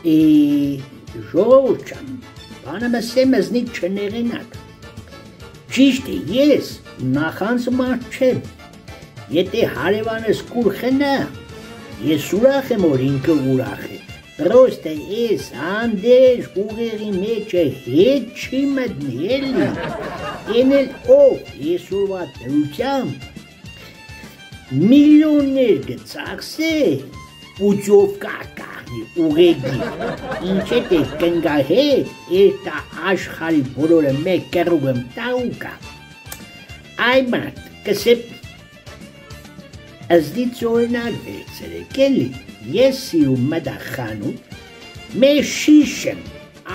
Ժողովուրդ ջան, բանը մսեմզնիկ չներենակ։ Ճիշտ է, ես նախանձ մարդ չեմ։ Եթե հարևանս կուրխն է, ես ուրախ եմ, որ ինքը ուրախ է։ Պրոստը ես հանդերջ ուղեղի մեջը հետ չի մտնի, էլի։ Են էլ ով եսուրվա դրությամբ միլիոններ գծակսե պուջովկա կահնի ուղեղի, ինչ էտ է կնգահետ, էրտա աշխարի բոլորը մեկ կերուգ եմ տաուկա։ Այ մարդ, կսեպ Ազդից օրինակ վերցրեք, էլի, ես սիրում մտա խանութ, մեր շիշ եմ,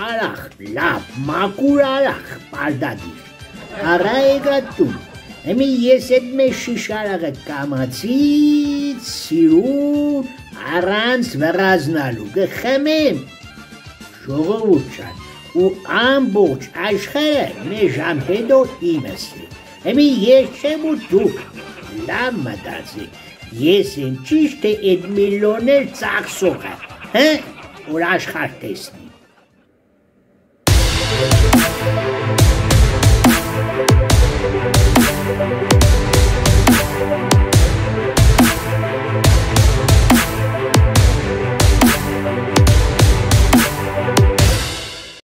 արախ, լավ, մակուր արախ, պարդադիր, առա եգատում, Եմի ես էդ մեր շիշ արաղը կամացից, սիրուն, առանց վրազնալու, գխմեմ, ժողովուրդ ջան, ու ամբողջ աշխարհը մեր ժամ հետո իմս է, եմի ես չեմ ու դուք, լավ մտածեք, ես եմ ճիշտ է էդ միլիոներ ծախսողը, որ աշխարհ տեսնի։